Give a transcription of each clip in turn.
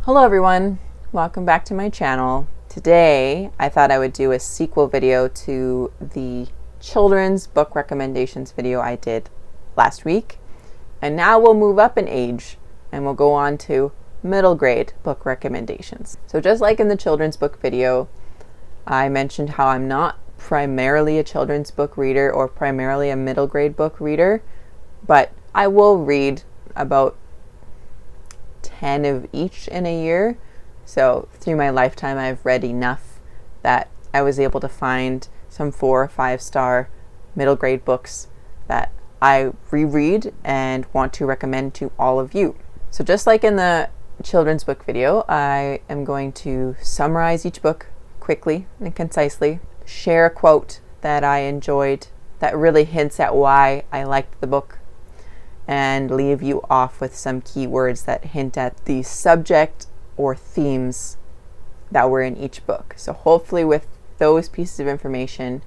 Hello everyone, welcome back to my channel. Today I thought I would do a sequel video to the children's book recommendations video I did last week. And now we'll move up in age and we'll go on to middle grade book recommendations. So just like in the children's book video, I mentioned how I'm not primarily a children's book reader or primarily a middle grade book reader, but I will read about 10 of each in a year. So through my lifetime I've read enough that I was able to find some 4 or 5-star middle grade books that I reread and want to recommend to all of you. So just like in the children's book video, I am going to summarize each book quickly and concisely, share a quote that I enjoyed that really hints at why I liked the book, and leave you off with some keywords that hint at the subject or themes that were in each book. So hopefully with those pieces of information,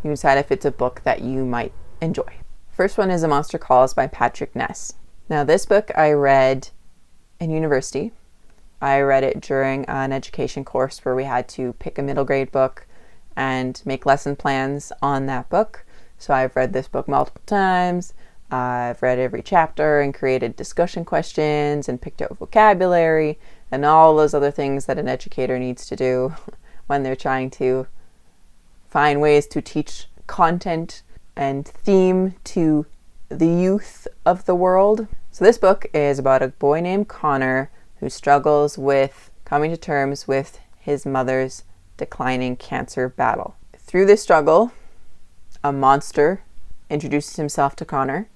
you decide if it's a book that you might enjoy. First one is A Monster Calls by Patrick Ness. Now this book I read in university. I read it during an education course where we had to pick a middle grade book and make lesson plans on that book. So I've read this book multiple times. I've read every chapter and created discussion questions and picked out vocabulary and all those other things that an educator needs to do when they're trying to find ways to teach content and theme to the youth of the world. So this book is about a boy named Connor who struggles with coming to terms with his mother's declining cancer battle. Through this struggle, a monster introduces himself to Connor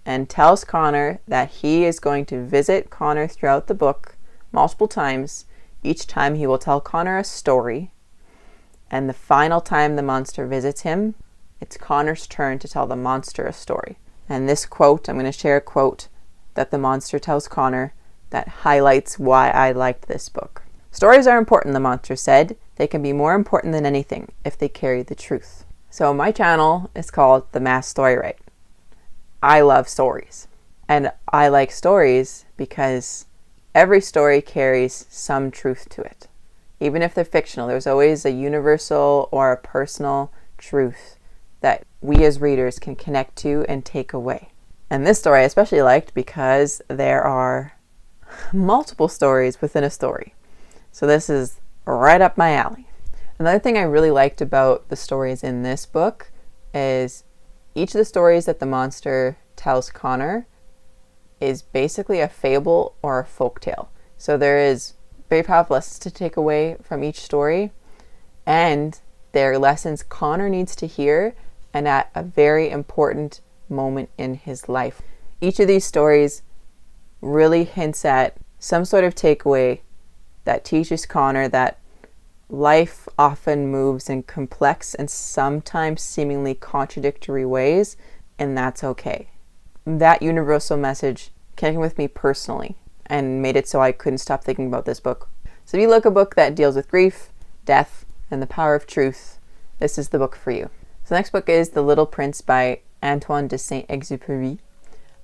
and tells Connor that he is going to visit Connor throughout the book multiple times. Each time he will tell Connor a story, and the final time the monster visits him, it's Connor's turn to tell the monster a story. And this quote, I'm going to share a quote that the monster tells Connor that highlights why I liked this book. Stories are important, the monster said. They can be more important than anything if they carry the truth. So my channel is called The Mass Story Write. I love stories. And I like stories because every story carries some truth to it. Even if they're fictional, there's always a universal or a personal truth that we as readers can connect to and take away. And this story I especially liked because there are multiple stories within a story. So this is right up my alley. Another thing I really liked about the stories in this book is each of the stories that the monster tells Connor is basically a fable or a folktale. So there is very powerful lessons to take away from each story, and they're lessons Connor needs to hear and at a very important moment in his life. Each of these stories really hints at some sort of takeaway that teaches Connor that life often moves in complex and sometimes seemingly contradictory ways, and that's okay. That universal message connected with me personally and made it so I couldn't stop thinking about this book. So if you like a book that deals with grief, death, and the power of truth, this is the book for you. So the next book is The Little Prince by Antoine de Saint-Exupery.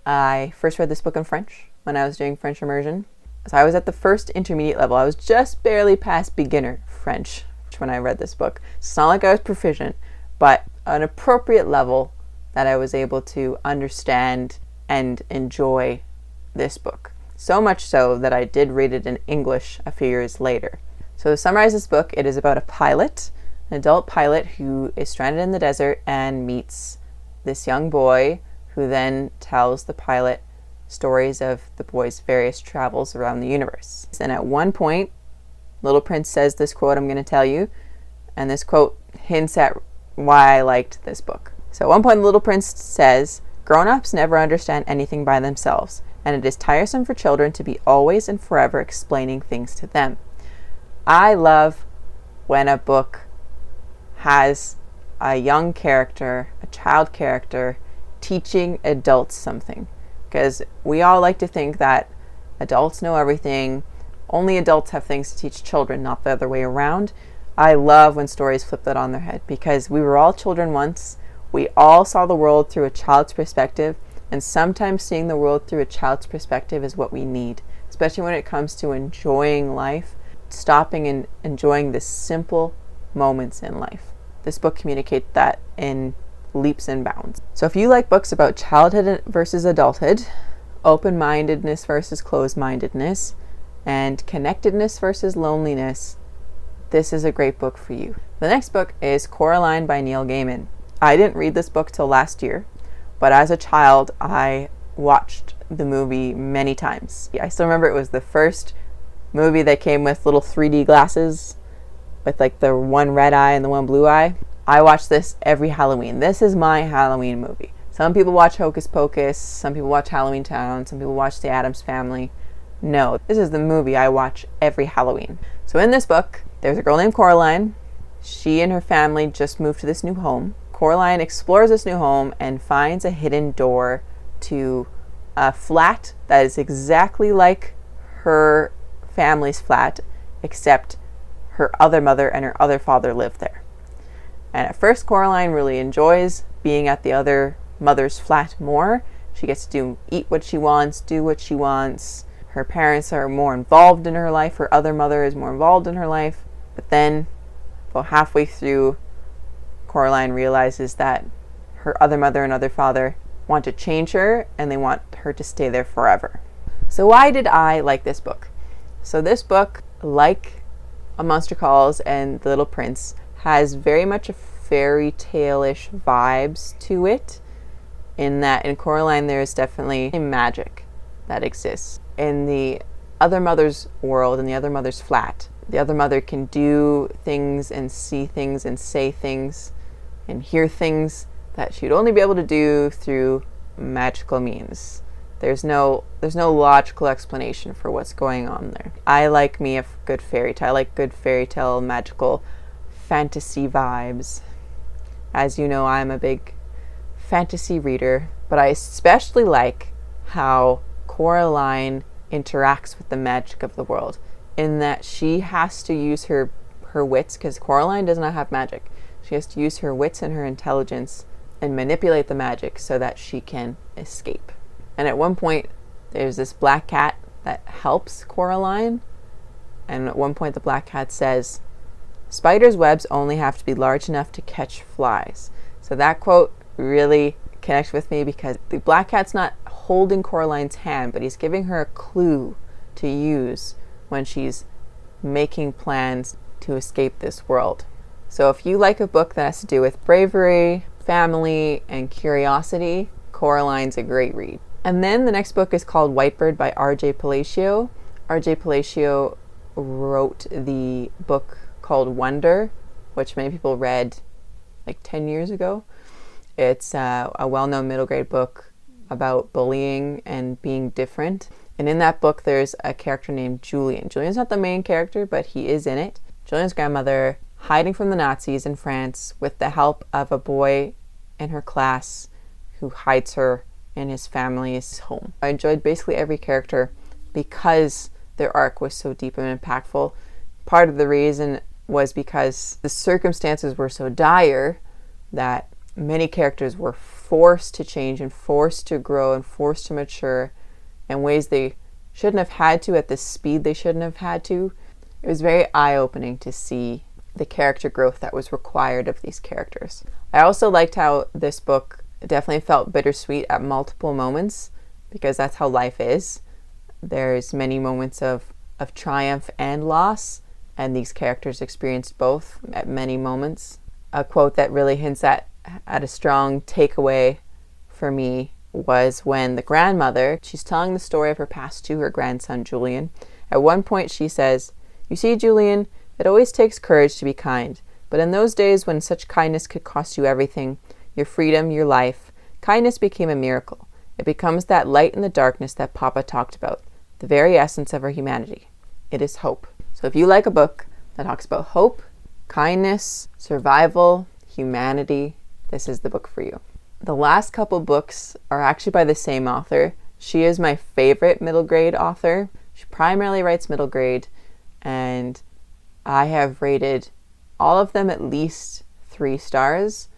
I first read this book in French when I was doing French immersion. So I was at the first intermediate level. I was just barely past beginner French when I read this book. It's not like I was proficient, but an appropriate level that I was able to understand and enjoy this book. So much so that I did read it in English a few years later. So to summarize this book, it is about a pilot, an adult pilot who is stranded in the desert and meets this young boy who then tells the pilot stories of the boy's various travels around the universe. And at one point, Little Prince says this quote I'm going to tell you, and this quote hints at why I liked this book. So at one point, Little Prince says, "Grown-ups never understand anything by themselves, and it is tiresome for children to be always and forever explaining things to them." I love when a book has a young character, a child character, teaching adults something. Because we all like to think that adults know everything, only adults have things to teach children, not the other way around. I love when stories flip that on their head because we were all children once. We all saw the world through a child's perspective, and sometimes seeing the world through a child's perspective is what we need especially when it comes to enjoying life, stopping and enjoying the simple moments in life. This book communicates that in leaps and bounds. So if you like books about childhood versus adulthood, open-mindedness versus closed-mindedness, and connectedness versus loneliness, this is a great book for you. The next book is Coraline by Neil Gaiman. I didn't read this book till last year, but as a child, I watched the movie many times. I still remember it was the first movie that came with little 3D glasses with like the one red eye and the one blue eye. I watch this every Halloween. This is my Halloween movie. Some people watch Hocus Pocus, some people watch Halloween Town, some people watch The Addams Family. No, this is the movie I watch every Halloween. So in this book, there's a girl named Coraline. She and her family just moved to this new home. Coraline explores this new home and finds a hidden door to a flat that is exactly like her family's flat, except her other mother and her other father live there. And at first, Coraline really enjoys being at the other mother's flat more. She gets to eat what she wants, do what she wants. Her parents are more involved in her life. Her other mother is more involved in her life. But then, about halfway through, Coraline realizes that her other mother and other father want to change her, and they want her to stay there forever. So why did I like this book? So this book, like A Monster Calls and The Little Prince, has very much a fairy tale-ish vibes to it, in that in Coraline there is definitely magic that exists. In the other mother's world, in the other mother's flat, the other mother can do things and see things and say things and hear things that she'd only be able to do through magical means. There's no logical explanation for what's going on there. I like me a good fairy tale. I like good fairy tale, magical fantasy vibes. As you know, I'm a big fantasy reader, but I especially like how Coraline interacts with the magic of the world, in that she has to use her wits, because Coraline does not have magic. She has to use her wits and her intelligence and manipulate the magic so that she can escape. And at one point, there's this black cat that helps Coraline, and at one point the black cat says, "Spiders' webs only have to be large enough to catch flies." So that quote really connects with me, because the black cat's not holding Coraline's hand, but he's giving her a clue to use when she's making plans to escape this world. So if you like a book that has to do with bravery, family, and curiosity, Coraline's a great read. And then the next book is called Whitebird by R.J. Palacio. R.J. Palacio wrote the book called Wonder, which many people read like 10 years ago. It's a well-known middle grade book about bullying and being different. And in that book, there's a character named Julian. Julian's not the main character, but he is in it. Julian's grandmother, hiding from the Nazis in France with the help of a boy in her class who hides her in his family's home. I enjoyed basically every character because their arc was so deep and impactful. Part of the reason was because the circumstances were so dire that many characters were forced to change and forced to grow and forced to mature in ways they shouldn't have had to, at the speed they shouldn't have had to. It was very eye-opening to see the character growth that was required of these characters. I also liked how this book definitely felt bittersweet at multiple moments, because that's how life is. There's many moments of triumph and loss, and these characters experienced both at many moments. A quote that really hints at a strong takeaway for me was when the grandmother, she's telling the story of her past to her grandson Julian. At one point she says, "You see, Julian, it always takes courage to be kind, but in those days when such kindness could cost you everything, your freedom, your life, kindness became a miracle. It becomes that light in the darkness that Papa talked about, the very essence of our humanity. It is hope." So if you like a book that talks about hope, kindness, survival, humanity, this is the book for you. The last couple books are actually by the same author. She is my favorite middle grade author. She primarily writes middle grade, and I have rated all of them at least 3 stars,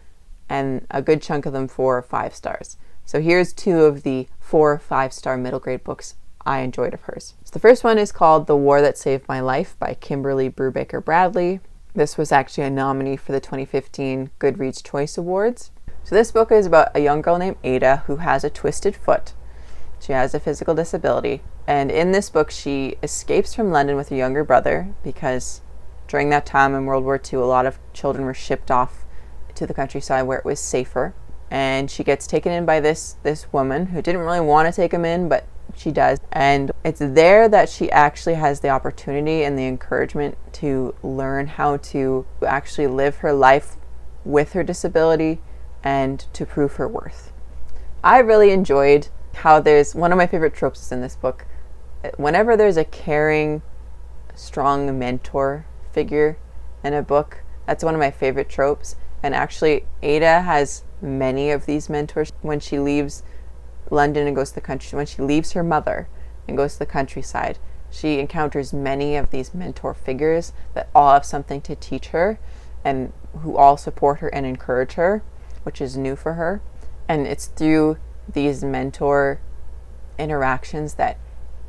and a good chunk of them 4 or 5 stars. So here's 2 of the 4 or 5 star middle grade books I enjoyed of hers. So the first one is called The War That Saved My Life by Kimberley Brubaker Bradley. This was actually a nominee for the 2015 Goodreads Choice Awards. So this book is about a young girl named Ada who has a twisted foot. She has a physical disability. And in this book, she escapes from London with her younger brother because during that time in World War II, a lot of children were shipped off to the countryside where it was safer. And she gets taken in by this woman who didn't really want to take him in, but she does. And it's there that she actually has the opportunity and the encouragement to learn how to actually live her life with her disability and to prove her worth. I really enjoyed how there's one of my favorite tropes in this book. Whenever there's a caring, strong mentor figure in a book, that's one of my favorite tropes. And actually, Ada has many of these mentors. When she leaves London and goes to the country, when she leaves her mother and goes to the countryside, she encounters many of these mentor figures that all have something to teach her and who all support her and encourage her, which is new for her. And it's through these mentor interactions that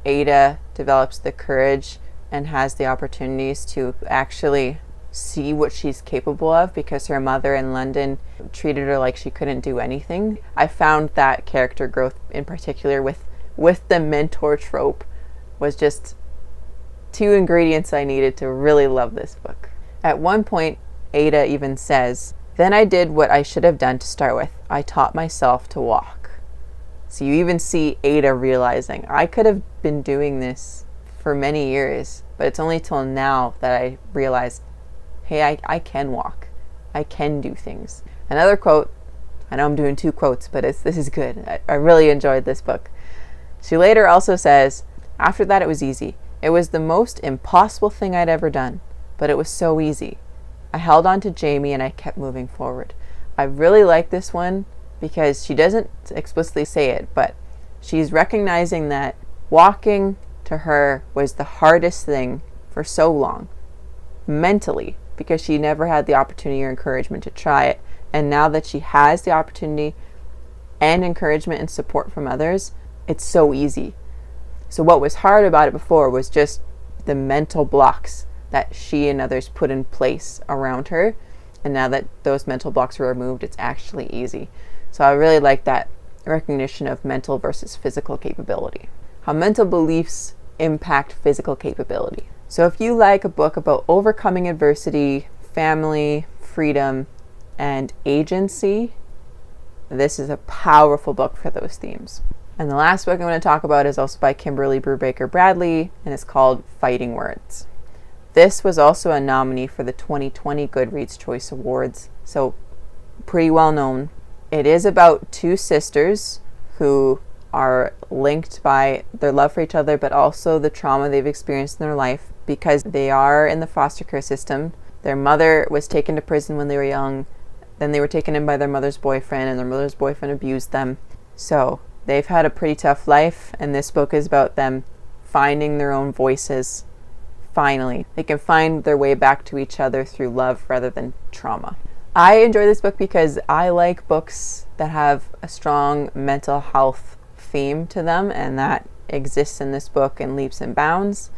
Ada develops the courage and has the opportunities to actually see what she's capable of, because her mother in London treated her like she couldn't do anything. I found that character growth in particular with the mentor trope was just two ingredients I needed to really love this book. At one point, Ada even says, "Then I did what I should have done to start with. I taught myself to walk." So you even see Ada realizing, I could have been doing this for many years, but it's only till now that I realized, hey, I can walk. I can do things. Another quote, I know I'm doing two quotes, but this is good. I really enjoyed this book. She later also says, "After that it was easy. It was the most impossible thing I'd ever done, but it was so easy. I held on to Jamie and I kept moving forward." I really like this one because she doesn't explicitly say it, but she's recognizing that walking to her was the hardest thing for so long, mentally, because she never had the opportunity or encouragement to try it. And now that she has the opportunity and encouragement and support from others, it's so easy. So what was hard about it before was just the mental blocks that she and others put in place around her. And now that those mental blocks are removed, it's actually easy. So I really like that recognition of mental versus physical capability. How mental beliefs impact physical capability. So if you like a book about overcoming adversity, family, freedom, and agency, this is a powerful book for those themes. And the last book I'm going to talk about is also by Kimberley Brubaker Bradley, and it's called Fighting Words. This was also a nominee for the 2020 Goodreads Choice Awards, so pretty well known. It is about two sisters who are linked by their love for each other, but also the trauma they've experienced in their life because they are in the foster care system. Their mother was taken to prison when they were young. Then they were taken in by their mother's boyfriend, and their mother's boyfriend abused them. So they've had a pretty tough life, and this book is about them finding their own voices. Finally, they can find their way back to each other through love rather than trauma. I enjoy this book because I like books that have a strong mental health theme to them, and that exists in this book in leaps and bounds.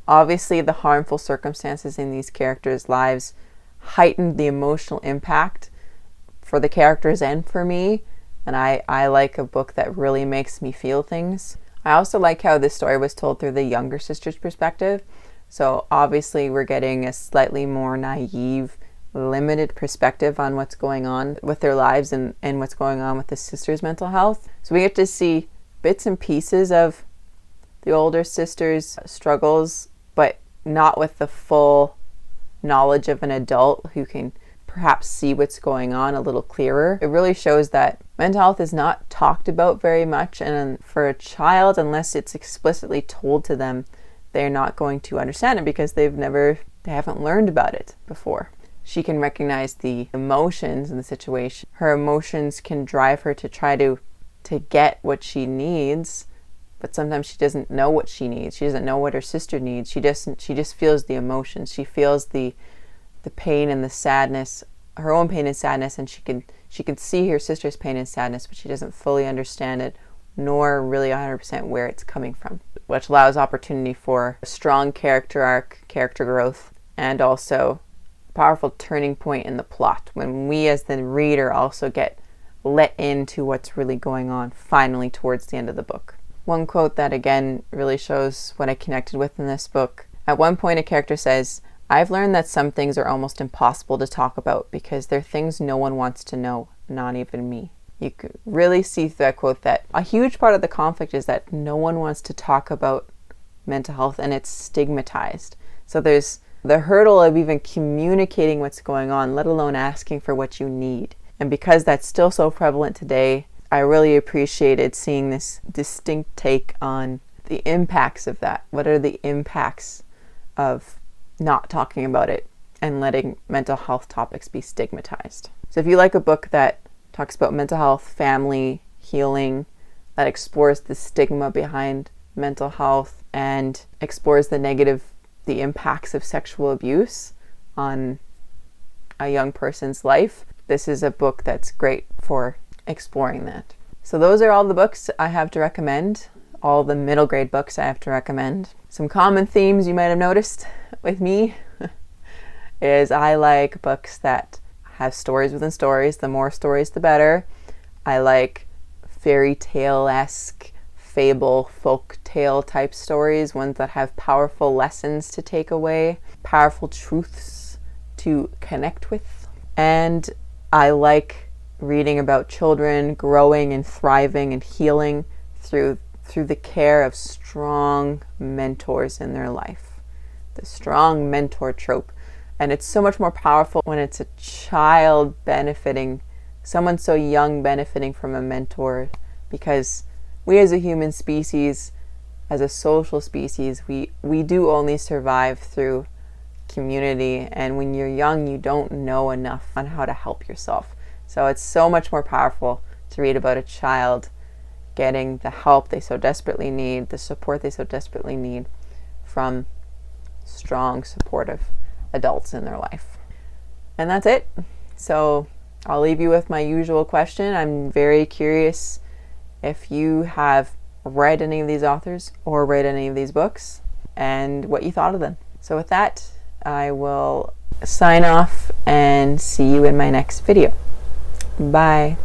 Obviously, the harmful circumstances in these characters' lives heightened the emotional impact for the characters and for me, and I like a book that really makes me feel things. I also like how this story was told through the younger sister's perspective. So obviously we're getting a slightly more naive, limited perspective on what's going on with their lives and what's going on with the sister's mental health. So we get to see bits and pieces of the older sister's struggles, but not with the full knowledge of an adult who can perhaps see what's going on a little clearer. It really shows that mental health is not talked about very much, and for a child, unless it's explicitly told to them, they're not going to understand it because they haven't learned about it before. She can recognize the emotions in the situation. Her emotions can drive her to try to get what she needs, but sometimes she doesn't know what she needs. She doesn't know what her sister needs. She just feels the emotions. She feels the pain and the sadness, her own pain and sadness, and she can see her sister's pain and sadness, but she doesn't fully understand it nor really 100% where it's coming from, which allows opportunity for a strong character arc, character growth, and also a powerful turning point in the plot when we as the reader also get let into what's really going on finally towards the end of the book. One quote that again really shows what I connected with in this book. At one point a character says, "I've learned that some things are almost impossible to talk about because they're things no one wants to know, not even me." You could really see through that quote that a huge part of the conflict is that no one wants to talk about mental health and it's stigmatized. So there's the hurdle of even communicating what's going on, let alone asking for what you need. And because that's still so prevalent today, I really appreciated seeing this distinct take on the impacts of that. What are the impacts of not talking about it and letting mental health topics be stigmatized? So if you like a book that talks about mental health, family, healing, that explores the stigma behind mental health and explores the impacts of sexual abuse on a young person's life, this is a book that's great for exploring that. So those are all the books I have to recommend, all the middle grade books I have to recommend. Some common themes you might have noticed with me is I like books that have stories within stories. The more stories, the better. I like fairy tale-esque, fable, folk tale type stories, ones that have powerful lessons to take away, powerful truths to connect with. And I like reading about children growing and thriving and healing through the care of strong mentors in their life. The strong mentor trope. And it's so much more powerful when it's a child benefiting, someone so young benefiting from a mentor, because we as a human species, as a social species, we do only survive through community. And when you're young, you don't know enough on how to help yourself. So it's so much more powerful to read about a child getting the help they so desperately need, the support they so desperately need from strong, supportive adults in their life. And that's it. So I'll leave you with my usual question. I'm very curious if you have read any of these authors or read any of these books and what you thought of them. So with that, I will sign off and see you in my next video. Bye.